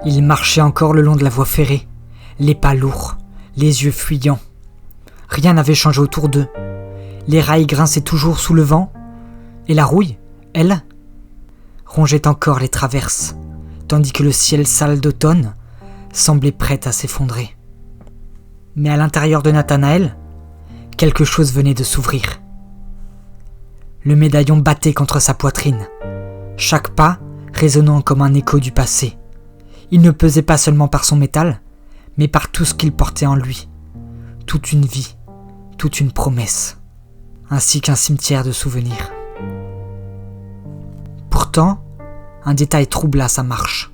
Il marchait encore le long de la voie ferrée, les pas lourds, les yeux fuyants. Rien n'avait changé autour d'eux. Les rails grinçaient toujours sous le vent, et la rouille, elle, rongeait encore les traverses, tandis que le ciel sale d'automne semblait prêt à s'effondrer. Mais à l'intérieur de Nathanaël, quelque chose venait de s'ouvrir. Le médaillon battait contre sa poitrine, chaque pas résonnant comme un écho du passé. Il ne pesait pas seulement par son métal, mais par tout ce qu'il portait en lui. Toute une vie, toute une promesse, ainsi qu'un cimetière de souvenirs. Pourtant, un détail troubla sa marche,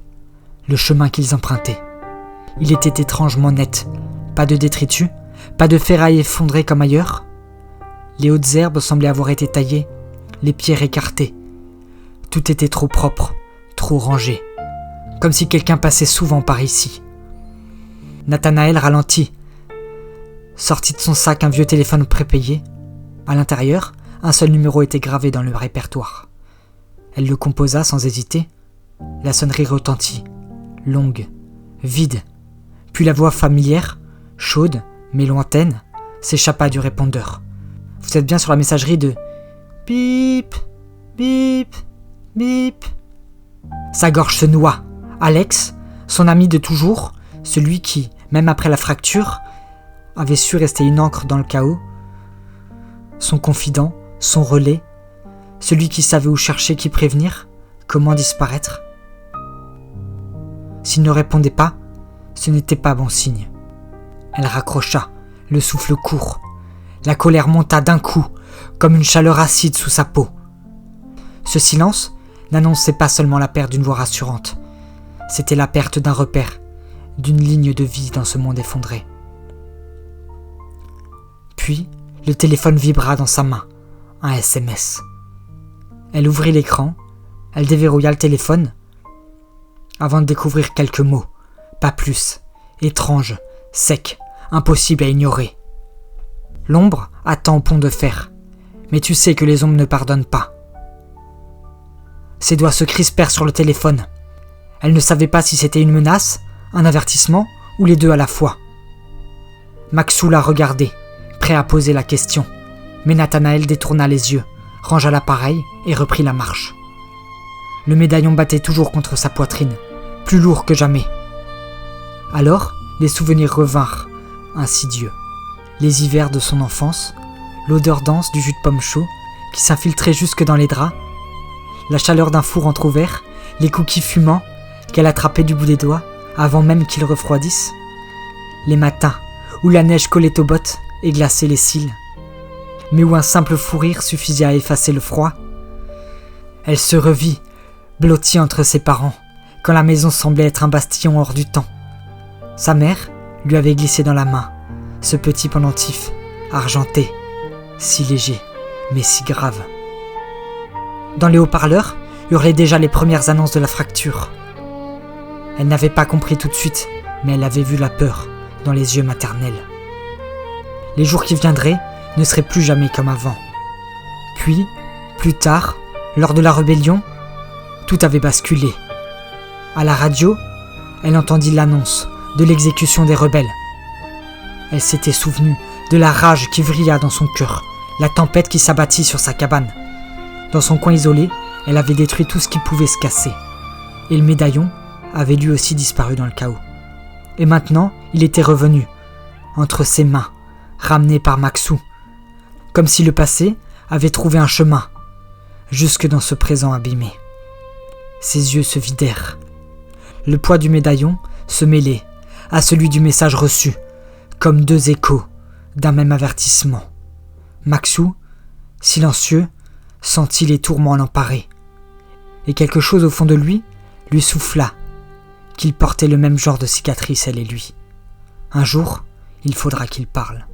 le chemin qu'ils empruntaient. Il était étrangement net, pas de détritus, pas de ferrailles effondrées comme ailleurs. Les hautes herbes semblaient avoir été taillées, les pierres écartées. Tout était trop propre, trop rangé, comme si quelqu'un passait souvent par ici. Nathanaël ralentit, sortit de son sac un vieux téléphone prépayé. À l'intérieur, un seul numéro était gravé dans le répertoire. Elle le composa sans hésiter. La sonnerie retentit, longue, vide. Puis la voix familière, chaude, mais lointaine, s'échappa du répondeur. « Vous êtes bien sur la messagerie de... Bip, bip, bip. » Sa gorge se noua. Alex, son ami de toujours, celui qui, même après la fracture, avait su rester une encre dans le chaos, son confident, son relais, celui qui savait où chercher, qui prévenir, comment disparaître. S'il ne répondait pas, ce n'était pas bon signe. Elle raccrocha, le souffle court. La colère monta d'un coup, comme une chaleur acide sous sa peau. Ce silence n'annonçait pas seulement la perte d'une voix rassurante, c'était la perte d'un repère, d'une ligne de vie dans ce monde effondré. Puis, le téléphone vibra dans sa main, un SMS. Elle ouvrit l'écran, elle déverrouilla le téléphone, avant de découvrir quelques mots, pas plus, étranges, secs, impossibles à ignorer. L'ombre attend au pont de fer, mais tu sais que les ombres ne pardonnent pas. Ses doigts se crispèrent sur le téléphone. Elle ne savait pas si c'était une menace, un avertissement ou les deux à la fois. Maxou la regardait, prêt à poser la question, mais Nathanaël détourna les yeux, rangea l'appareil et reprit la marche. Le médaillon battait toujours contre sa poitrine, plus lourd que jamais. Alors, les souvenirs revinrent, insidieux. Les hivers de son enfance, l'odeur dense du jus de pomme chaud qui s'infiltrait jusque dans les draps, la chaleur d'un four entrouvert, les cookies fumants qu'elle attrapait du bout des doigts avant même qu'ils refroidissent, les matins où la neige collait aux bottes et glaçait les cils, mais où un simple fou rire suffisait à effacer le froid. Elle se revit, blottie entre ses parents, quand la maison semblait être un bastion hors du temps. Sa mère lui avait glissé dans la main ce petit pendentif, argenté, si léger, mais si grave. Dans les haut-parleurs hurlaient déjà les premières annonces de la fracture. Elle n'avait pas compris tout de suite, mais elle avait vu la peur dans les yeux maternels. Les jours qui viendraient ne seraient plus jamais comme avant. Puis, plus tard, lors de la rébellion, tout avait basculé. À la radio, elle entendit l'annonce de l'exécution des rebelles. Elle s'était souvenue de la rage qui vrilla dans son cœur, la tempête qui s'abattit sur sa cabane. Dans son coin isolé, elle avait détruit tout ce qui pouvait se casser. Et le médaillon avait lui aussi disparu dans le chaos. Et maintenant, il était revenu, entre ses mains, ramené par Maxou, comme si le passé avait trouvé un chemin, jusque dans ce présent abîmé. Ses yeux se vidèrent. Le poids du médaillon se mêlait à celui du message reçu, comme deux échos d'un même avertissement. Maxou, silencieux, sentit les tourments l'emparer. Et quelque chose au fond de lui souffla qu'il portait le même genre de cicatrice, elle et lui. Un jour, il faudra qu'il parle.